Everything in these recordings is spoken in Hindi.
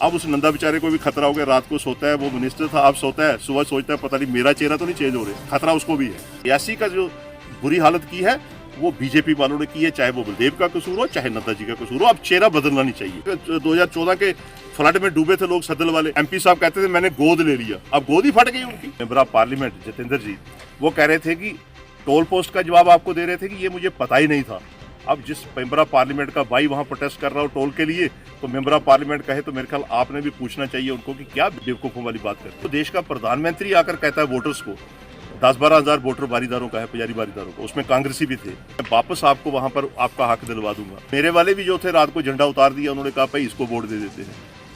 अब उस नंदा बेचारे को भी खतरा हो गया, रात को सोता है, वो मिनिस्टर था, अब सोता है, सुबह सोचता है पता नहीं मेरा चेहरा तो नहीं चेंज हो रहा, खतरा उसको भी है। रियासी का जो बुरी हालत की है वो बीजेपी वालों ने की है, चाहे वो बलदेव का कसूर हो चाहे नड्डा जी का कसूर हो। अब चेहरा बदलना नहीं चाहिए। 2014 के फ्लड में डूबे थे लोग सदल वाले, एमपी साहब कहते थे मैंने गोद ले लिया, अब गोद ही फट गई उनकी। मेंबर ऑफ पार्लियामेंट जितेंद्र जी वो कह रहे थे कि टोल पोस्ट का जवाब आपको दे रहे थे कि ये मुझे पता ही नहीं था। अब जिस मेंबर ऑफ पार्लियामेंट का भाई वहां प्रोटेस्ट कर रहा हो टोल के लिए, तो मेंबर ऑफ पार्लियामेंट कहे तो मेरे ख्याल आपने भी पूछना चाहिए उनको कि क्या बेवकूफों वाली बात करते। तो देश का प्रधानमंत्री आकर कहता है वोटर्स को 10-12 हजार वोटर बारीदारों का है, पुजारी बारीदारों का, उसमें कांग्रेसी भी थे। मैं वापस आपको वहां पर आपका हक दिलवा दूंगा। मेरे वाले भी जो थे रात को झंडा उतार दिया, उन्होंने कहा भाई इसको वोट दे देते हैं।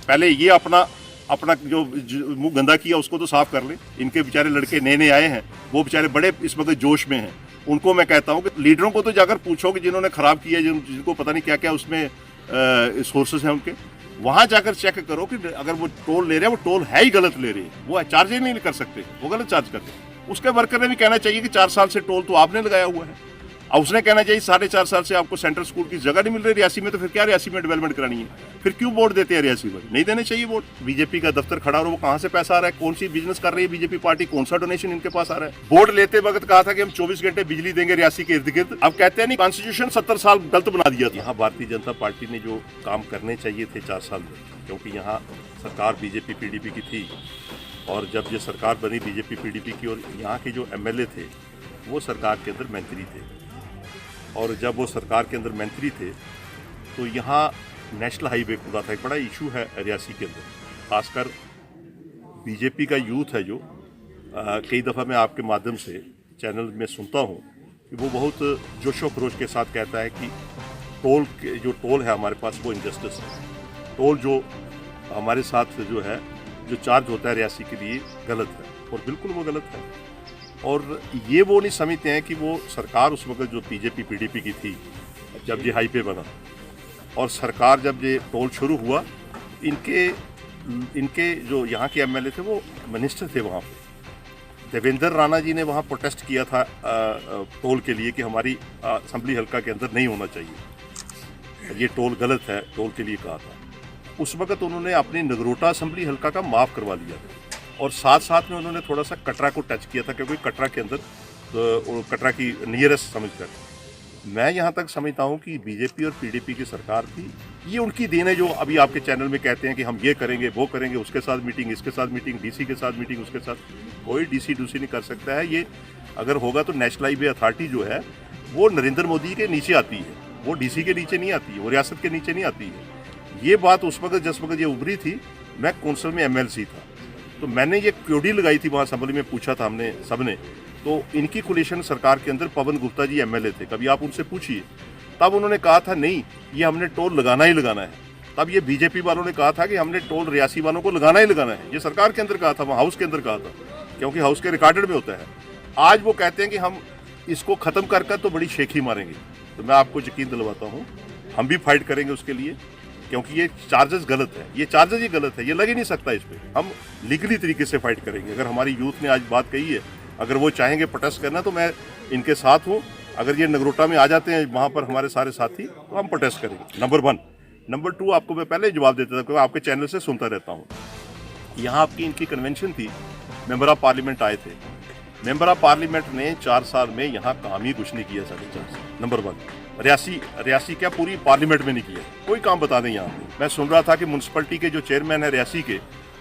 पहले ये अपना जो मुंह गंदा किया उसको तो साफ कर ले। इनके बेचारे लड़के नए नए आए हैं, वो बेचारे बड़े इस वक्त जोश में हैं। उनको मैं कहता हूं कि लीडरों को तो जाकर पूछो कि जिन्होंने खराब किया, जिनको पता नहीं क्या क्या उसमें सोर्सेस हैं उनके, वहां जाकर चेक करो कि अगर वो टोल ले रहे हैं वो टोल है ही गलत ले रहे हैं, वो चार्ज ही नहीं कर सकते, वो गलत चार्ज करते हैं। उसके वर्कर ने भी कहना चाहिए कि 4 साल से टोल तो आपने लगाया हुआ है। और उसने कहना चाहिए 4.5 साल से आपको सेंट्रल स्कूल की जगह नहीं मिल रही रियासी में, तो फिर क्या रियासी में डेवलपमेंट करानी है? फिर क्यों वोट देते हैं रियासी में? नहीं देने चाहिए वोट। बीजेपी का दफ्तर खड़ा हो, वो कहां से पैसा आ रहा है, कौन सी बिजनेस कर रही है बीजेपी पार्टी, कौन सा डोनेशन इनके पास आ रहा है? वोट लेते वक्त कहा था कि हम 24 घंटे बिजली देंगे रियासी के इर्द गिर्द, अब कहते हैं नहीं कॉन्स्टिट्यूशन 70 साल गलत बना दिया। यहाँ भारतीय जनता पार्टी ने जो काम करने चाहिए थे 4 साल में, क्योंकि यहाँ सरकार बीजेपी पीडीपी की थी, और जब ये सरकार बनी बीजेपी पीडीपी की, और यहाँ के जो एमएलए थे वो सरकार के अंदर मंत्री थे, और जब वो सरकार के अंदर मंत्री थे तो यहाँ नेशनल हाईवे खुदा था। एक बड़ा इशू है रियासी के अंदर, खासकर बीजेपी का यूथ है जो कई दफ़ा मैं आपके माध्यम से चैनल में सुनता हूँ कि वो बहुत जोशो खरोश के साथ कहता है कि जो टोल है हमारे पास वो इनजस्टिस है, टोल जो हमारे साथ जो है जो चार्ज होता है रियासी के लिए गलत है, और बिल्कुल वो गलत है। और ये वो नहीं समझते हैं कि वो सरकार उस वक्त जो बीजेपी पीडीपी की थी, जब ये हाईवे बना और सरकार जब ये टोल शुरू हुआ, इनके जो यहाँ के एमएलए थे वो मिनिस्टर थे वहाँ पे। देवेंद्र राणा जी ने वहाँ प्रोटेस्ट किया था टोल के लिए कि हमारी असेंबली हल्का के अंदर नहीं होना चाहिए, ये टोल गलत है, टोल के लिए कहा था। उस वक्त उन्होंने अपनी नगरोटा असेंबली हल्का का माफ़ करवा लिया था, और साथ साथ में उन्होंने थोड़ा सा कटरा को टच किया था, क्योंकि कटरा के अंदर कटरा की नियरेस्ट समझकर मैं यहाँ तक समझता हूँ कि बीजेपी और पीडीपी की सरकार थी, ये उनकी देन है। जो अभी आपके चैनल में कहते हैं कि हम ये करेंगे वो करेंगे, उसके साथ मीटिंग, इसके साथ मीटिंग, डीसी के साथ मीटिंग, उसके साथ कोई डीसी नहीं कर सकता है। ये अगर होगा तो नेशनल हाईवे अथॉरिटी जो है वो नरेंद्र मोदी के नीचे आती है, वो डीसी के नीचे नहीं आती है, वो रियासत के नीचे नहीं आती है। ये बात उस वक्त जिस वक्त ये उभरी थी, मैं कौंसिल में एमएलसी था, तो मैंने ये क्योडी लगाई थी वहाँ असेंबली में, पूछा था हमने सबने, तो इनकी कोलिशन सरकार के अंदर पवन गुप्ता जी एमएलए थे, कभी आप उनसे पूछिए। तब उन्होंने कहा था नहीं ये हमने टोल लगाना ही लगाना है। तब ये बीजेपी वालों ने कहा था कि हमने टोल रियासी वालों को लगाना ही लगाना है, ये सरकार के अंदर कहा था, वहाँ हाउस के अंदर कहा था, क्योंकि हाउस के रिकॉर्डेड में होता है। आज वो कहते हैं कि हम इसको ख़त्म कर कर तो बड़ी शेखी मारेंगे। तो मैं आपको यकीन दिलवाता हूँ हम भी फाइट करेंगे उसके लिए, क्योंकि ये चार्जेस गलत है, ये चार्जेस ही गलत है, ये लग ही नहीं सकता इस पर। हम लीगली तरीके से फाइट करेंगे। अगर हमारी यूथ ने आज बात कही है, अगर वो चाहेंगे प्रोटेस्ट करना, तो मैं इनके साथ हूँ। अगर ये नगरोटा में आ जाते हैं वहाँ पर हमारे सारे साथी, तो हम प्रोटेस्ट करेंगे। नंबर 1। नंबर 2, आपको मैं पहले जवाब देता था, क्योंकि आपके चैनल से सुनता रहता हूँ। यहाँ आपकी इनकी कन्वेंशन थी, मेंबर ऑफ पार्लियामेंट आए थे। मेंबर ऑफ पार्लियामेंट ने 4 साल में यहाँ काम ही कुछ नहीं किया। 4.5 साल। नंबर 1, रियासी क्या पूरी पार्लियामेंट में नहीं किया, कोई काम बता दें यहाँ पे। मैं सुन रहा था कि म्यूनसिपलिटी के जो चेयरमैन है रियासी के,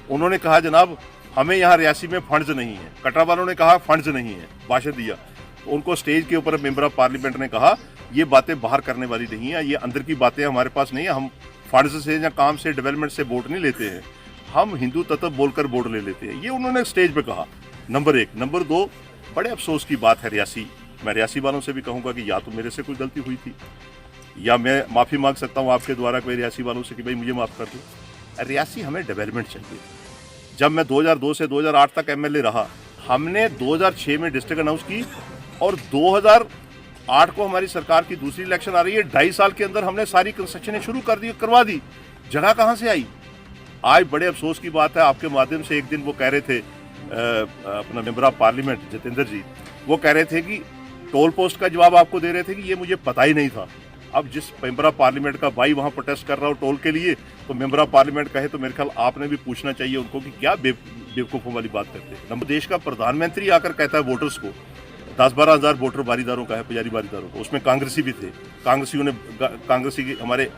उन्होंने कहा जनाब हमें यहाँ रियासी में फंड्स नहीं है। कटरा वालों ने कहा फंड्स नहीं है, भाषण दिया। तो उनको स्टेज के ऊपर मेंबर ऑफ पार्लियामेंट ने कहा ये बातें बाहर करने वाली नहीं है, ये अंदर की बातें हमारे पास नहीं है, हम फंड्स से या काम से डेवलपमेंट से वोट नहीं लेते हैं, हम हिंदू तत्व बोलकर वोट ले लेते हैं, ये उन्होंने स्टेज पे कहा। नंबर 1। नंबर 2, बड़े अफसोस की बात है रियासी, मैं रियासी वालों से भी कहूँगा कि या तो मेरे से कोई गलती हुई थी, या मैं माफ़ी मांग सकता हूँ आपके द्वारा कोई रियासी वालों से कि भाई मुझे माफ़ कर दो। रियासी हमें डेवलपमेंट चाहिए। जब मैं 2002 से 2008 तक एमएलए रहा, हमने 2006 में डिस्ट्रिक्ट अनाउंस की, और 2008 को हमारी सरकार की दूसरी इलेक्शन आ रही है। 2.5 साल के अंदर हमने सारी कंस्ट्रक्शनें शुरू करवा दी। जगह कहाँ से आई? आज बड़े अफसोस की बात है, आपके माध्यम से एक दिन वो कह रहे थे, अपना मेंबर ऑफ पार्लियामेंट जितेंद्र जी, वो कह रहे थे कि टोल पोस्ट का जवाब आपको दे रहे थे कि ये मुझे पता ही नहीं था। अब जिस मेंबर ऑफ पार्लियामेंट का भाई वहाँ प्रोटेस्ट कर रहा हो टोल के लिए, तो मेंबर ऑफ पार्लियामेंट कहे तो मेरे ख्याल आपने भी पूछना चाहिए उनको कि क्या बेवकूफ़ों वाली बात करते हैं। हम देश का प्रधानमंत्री आकर कहता है वोटर्स को 10-12 हज़ार वोटर बारीदारों का है, पुजारी बारीदारों का, उसमें कांग्रेसी भी थे, कांग्रेसी के हमारे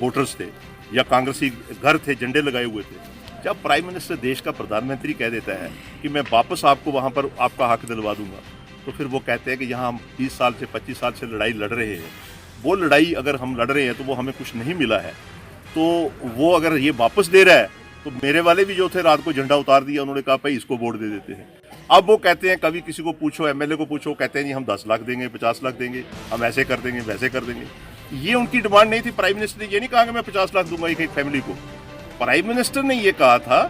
वोटर्स थे या कांग्रेसी घर थे, झंडे लगाए हुए थे। जब प्राइम मिनिस्टर देश का प्रधानमंत्री कह देता है कि मैं वापस आपको वहाँ पर आपका हक दिलवा दूंगा, तो फिर वो कहते हैं कि यहाँ हम 20 साल से 25 साल से लड़ाई लड़ रहे हैं, वो लड़ाई अगर हम लड़ रहे हैं तो वो हमें कुछ नहीं मिला है, तो वो अगर ये वापस दे रहा है तो मेरे वाले भी जो थे रात को झंडा उतार दिया, उन्होंने कहा भाई इसको वोट दे देते हैं। अब वो कहते हैं, कभी किसी को पूछो, एमएलए को पूछो, कहते हैं जी हम 10 लाख देंगे, 50 लाख देंगे, हम ऐसे कर देंगे, वैसे कर देंगे। ये उनकी डिमांड नहीं थी। प्राइम मिनिस्टर ने ये नहीं कहा कि मैं 50 लाख दूंगा एक फैमिली को। प्राइम मिनिस्टर ने ये कहा था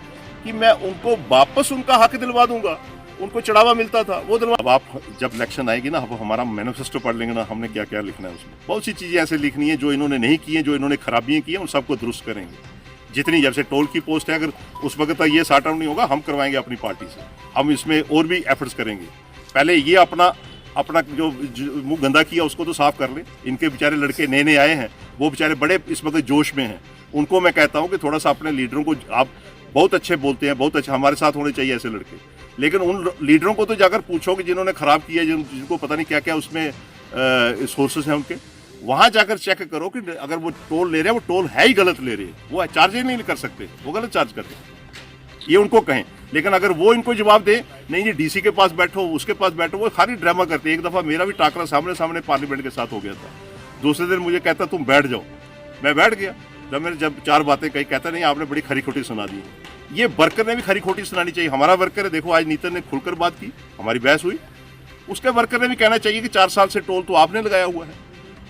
कि मैं उनको वापस उनका हक दिलवा दूंगा, उनको चढ़ावा मिलता था वो दिलवा। अब आप जब इलेक्शन आएगी ना, अब हमारा मैनिफेस्टो पढ़ लेंगे ना, हमने क्या क्या लिखना है उसमें। बहुत सी चीज़ें ऐसे लिखनी है जो इन्होंने नहीं की है, जो इन्होंने खराबियाँ की हैं, उन सबको दुरुस्त करेंगे। जितनी जब से टोल की पोस्ट है, अगर उस वक्त तक ये सॉर्ट आउट नहीं होगा, हम करवाएंगे अपनी पार्टी से। हम इसमें और भी एफर्ट्स करेंगे। पहले ये अपना जो मुंह गंदा किया उसको तो साफ कर ले। इनके बेचारे लड़के नए नए आए हैं, वो बेचारे बड़े इस वक्त जोश में हैं। उनको मैं कहता हूँ कि थोड़ा सा अपने लीडरों को, आप बहुत अच्छे बोलते हैं, बहुत अच्छे, हमारे साथ होने चाहिए ऐसे लड़के, लेकिन उन लीडरों को तो जाकर पूछो कि जिन्होंने खराब किया, जिनको पता नहीं क्या क्या उसमें सोर्सेस हैं उनके, वहाँ जाकर चेक करो कि अगर वो टोल ले रहे हैं, वो टोल है ही गलत ले रहे हैं, वो चार्ज ही नहीं कर सकते, वो गलत चार्ज करते हैं, ये उनको कहें। लेकिन अगर वो इनको जवाब दे, नहीं जी डीसी के पास बैठो, उसके पास बैठो, वो खाली ड्रामा करते हैं। एक दफ़ा मेरा भी टाकरा सामने सामने पार्लियामेंट के साथ हो गया था। दूसरे दिन मुझे कहता तुम बैठ जाओ, मैं बैठ गया। जब 4 बातें कही, कहता नहीं आपने बड़ी खरी खोटी सुना दी। ये वर्कर ने भी खरी खोटी सुनानी चाहिए। हमारा वर्कर है, देखो आज नीतिन ने खुलकर बात की, हमारी बहस हुई, उसके वर्कर ने भी कहना चाहिए कि 4 साल से टोल तो आपने लगाया हुआ है।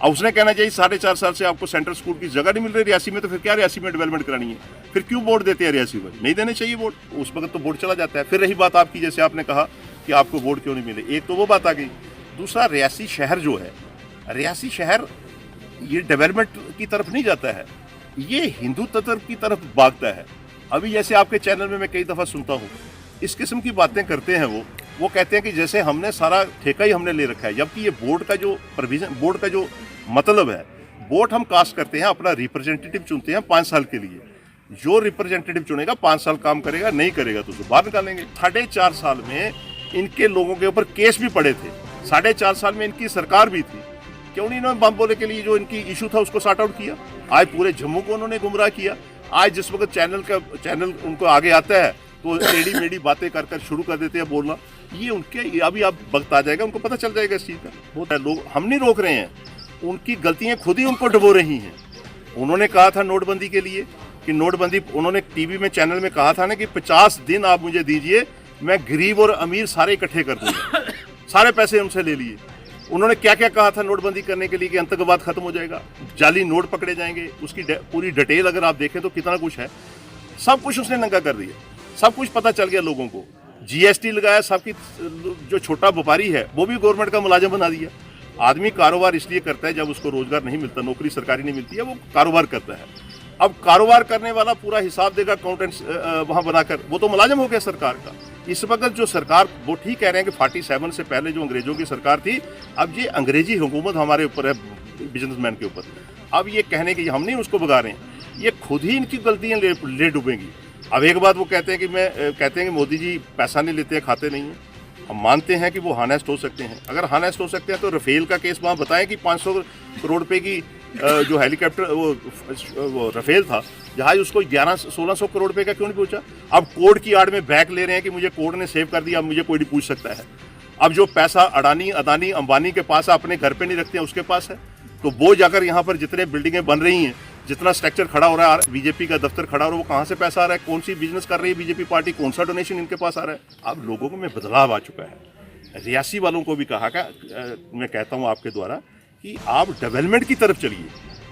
और उसने कहना चाहिए 4.5 साल से आपको सेंट्रल स्कूल की जगह नहीं मिल रही रियासी में, तो फिर क्या रियासी में डेवलपमेंट करानी है? फिर क्यों वोट देते हैं रियासी में? नहीं देने चाहिए वोट, उस वक्त तो वोट चला जाता है। फिर रही बात आपकी, जैसे आपने कहा कि आपको वोट क्यों नहीं मिले, एक तो वो बात आ गई। दूसरा, रियासी शहर जो है, रियासी शहर ये डेवलपमेंट की तरफ नहीं जाता है, ये हिंदू तत्व की तरफ भागता है। अभी जैसे आपके चैनल में मैं कई दफ़ा सुनता हूँ, इस किस्म की बातें करते हैं वो कहते हैं कि जैसे हमने सारा ठेका ही हमने ले रखा है, जबकि ये बोर्ड का जो प्रोविजन, बोर्ड का जो मतलब है, वोट हम कास्ट करते हैं, अपना रिप्रेजेंटेटिव चुनते हैं 5 साल के लिए। जो रिप्रेजेंटेटिव चुनेगा 5 साल काम करेगा, नहीं करेगा तो बाहर निकालेंगे। 4.5 साल में इनके लोगों के ऊपर केस भी पड़े थे, 4.5 साल में इनकी सरकार भी थी, क्यों नहीं इन्होंने बम बोले के लिए जो इनकी इशू था उसको सॉर्ट आउट किया? आज पूरे जम्मू को उन्होंने गुमराह किया। आज जिस वक्त चैनल उनको आगे आता है तो टेढ़ी मेढ़ी बातें कर शुरू कर देते हैं बोलना। ये उनके अभी आप वक्त आ जाएगा, उनको पता चल जाएगा इस चीज़ का। वो लोग हम नहीं रोक रहे हैं, उनकी गलतियां खुद ही उनको डुबो रही हैं। उन्होंने कहा था नोटबंदी के लिए कि नोटबंदी, उन्होंने टीवी में चैनल में कहा था ना कि 50 दिन आप मुझे दीजिए, मैं गरीब और अमीर सारे इकट्ठे कर दूंगा। सारे पैसे उनसे ले लिए। उन्होंने क्या क्या कहा था नोटबंदी करने के लिए कि आतंकवाद खत्म हो जाएगा, जाली नोट पकड़े जाएंगे, उसकी पूरी डिटेल अगर आप देखें तो कितना कुछ है, सब कुछ उसने नंगा कर दिया, सब कुछ पता चल गया लोगों को। जीएसटी लगाया, सबकी जो छोटा व्यापारी है वो भी गवर्नमेंट का मुलाजिम बना दिया। आदमी कारोबार इसलिए करता है जब उसको रोजगार नहीं मिलता, नौकरी सरकारी नहीं मिलती है, वो कारोबार करता है। अब कारोबार करने वाला पूरा हिसाब देगा अकाउंटेंट्स वहाँ बनाकर, वो तो मुलाजिम हो गया सरकार का। इस वक्त जो सरकार, वो ठीक कह रहे हैं कि 47 से पहले जो अंग्रेजों की सरकार थी, अब ये अंग्रेजी हुकूमत हमारे ऊपर है, बिजनेसमैन के ऊपर। अब ये कहने की हम नहीं उसको भगा रहे हैं, ये खुद ही इनकी गलतियाँ ले डूबेंगी। अब एक बात वो कहते हैं कि मोदी जी पैसा नहीं लेते हैं, खाते नहीं हैं। हम मानते हैं कि वो हानेस्ट हो सकते हैं। अगर हानेस्ट हो सकते हैं तो रफेल का केस वहाँ बताएं कि 500 करोड़ रुपए की जो हेलीकॉप्टर वो रफेल था जहाज, उसको 1100-1600 करोड़ रुपए का क्यों नहीं पूछा? अब कोर्ट की आड़ में बैक ले रहे हैं कि मुझे कोर्ट ने सेव कर दिया, अब मुझे कोई नहीं पूछ सकता है। अब जो पैसा अडानी, अंबानी के पास अपने घर पे नहीं रखते हैं, उसके पास है, तो वो जाकर यहाँ पर जितने बिल्डिंगें बन रही हैं, जितना स्ट्रक्चर खड़ा हो रहा है, बीजेपी का दफ्तर खड़ा हो रहा है, वो कहाँ से पैसा आ रहा है? कौन सी बिजनेस कर रही है बीजेपी पार्टी? कौन सा डोनेशन इनके पास आ रहा है? अब लोगों में बदलाव आ चुका है। रियासी वालों को भी कहा मैं कहता हूँ आपके द्वारा कि आप डेवलपमेंट की तरफ चलिए।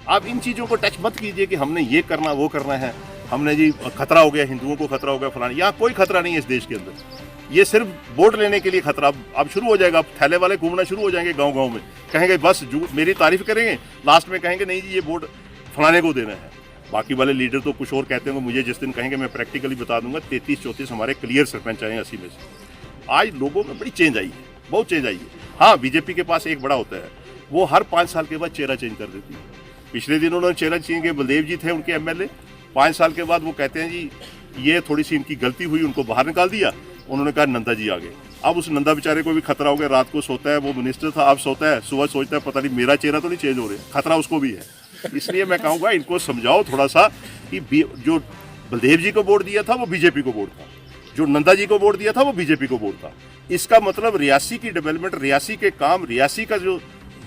आप इन चीज़ों को टच मत कीजिए कि हमने ये करना वो करना है, हमने जी खतरा हो गया, हिंदुओं को खतरा हो गया फलाना। यहाँ कोई खतरा नहीं है इस देश के अंदर। ये सिर्फ वोट लेने के लिए खतरा अब शुरू हो जाएगा। अब थैले वाले घूमना शुरू हो जाएंगे गाँव में, कहेंगे बस मेरी तारीफ करेंगे, लास्ट में कहेंगे नहीं जी ये वोट फलाने को देना है। बाकी वाले लीडर तो कुछ और कहते होंगे, मुझे जिस दिन कहेंगे मैं प्रैक्टिकली बता दूंगा। 33-34 हमारे क्लियर सरपंच आए हैं 80 में से। आज लोगों में बड़ी चेंज आई है, बहुत चेंज आई है। हाँ, बीजेपी के पास एक बड़ा होता है, वो हर 5 साल के बाद चेहरा चेंज कर देती है। पिछले दिन उन्होंने चेहरा चेंज किया, बलदेव जी थे उनके एमएलए, 5 साल के बाद वो कहते हैं जी ये थोड़ी सी इनकी गलती हुई, उनको बाहर निकाल दिया। उन्होंने कहा नंदा जी आ गए। अब उस नंदा बेचारे को भी खतरा हो गया, रात को सोता है, वो मिनिस्टर था, अब सोता है, सुबह सोचता है पता नहीं मेरा चेहरा तो नहीं चेंज हो रहा, खतरा उसको भी है। इसलिए मैं कहूँगा इनको समझाओ थोड़ा सा कि जो बलदेव जी को वोट दिया था वो बीजेपी को वोट था, जो नंदा जी को वोट दिया था वो बीजेपी को वोट था। इसका मतलब रियासी की डेवलपमेंट, रियासी के काम, रियासी का जो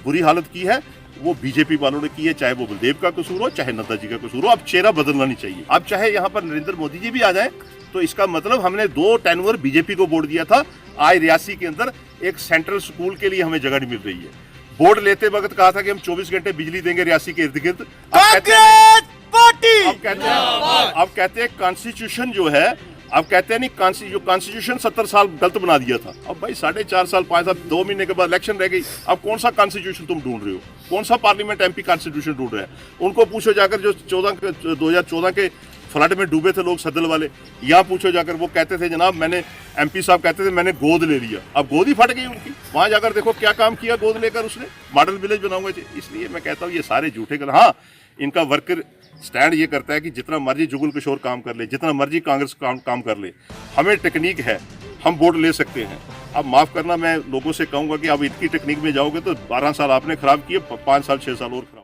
बुरी हालत की है वो बीजेपी वालों ने की है, चाहे वो बलदेव का कसूर हो चाहे नड्डा जी का कसूर हो। अब चेहरा बदलना नहीं चाहिए। अब चाहे यहाँ पर नरेंद्र मोदी जी भी आ जाए तो इसका मतलब हमने 2 टेन्योर बीजेपी को वोट दिया था। आज रियासी के अंदर एक सेंट्रल स्कूल के लिए हमें जगह नहीं मिल रही है। बोर्ड लेते वक्त कहा था कि हम 24 घंटे बिजली देंगे रियासी के इर्द गिर्द। अब कहते हैं कॉन्स्टिट्यूशन जो है, अब कहते हैं नहीं जो कॉन्स्टिट्यूशन 70 साल गलत बना दिया था। अब भाई 4.5 साल 5 साल 2 महीने के बाद इलेक्शन रह गई। अब कौन सा कॉन्स्टिट्यूशन तुम ढूंढ रहे हो? कौन सा पार्लियामेंट एमपी कॉन्स्टिट्यूशन ढूंढ रहे हैं? उनको पूछो जाकर जो 2014 के फ्लड में डूबे थे लोग सदल वाले, यहाँ पूछो जाकर, वो कहते थे जनाब मैंने, एमपी साहब कहते थे मैंने गोद ले लिया। अब गोद ही फट गई उनकी। वहां जाकर देखो क्या काम किया गोद लेकर उसने, मॉडल विलेज बनाऊंगा। इसलिए मैं कहता हूँ ये सारे झूठे कर। हाँ, इनका वर्कर स्टैंड ये करता है कि जितना मर्जी जुगल किशोर काम कर ले, जितना मर्जी कांग्रेस काम कर ले, हमें टेक्निक है, हम वोट ले सकते हैं। अब माफ़ करना, मैं लोगों से कहूँगा कि अब इनकी टेक्निक में जाओगे तो 12 साल आपने खराब किए, 5 साल 6 साल और खराब।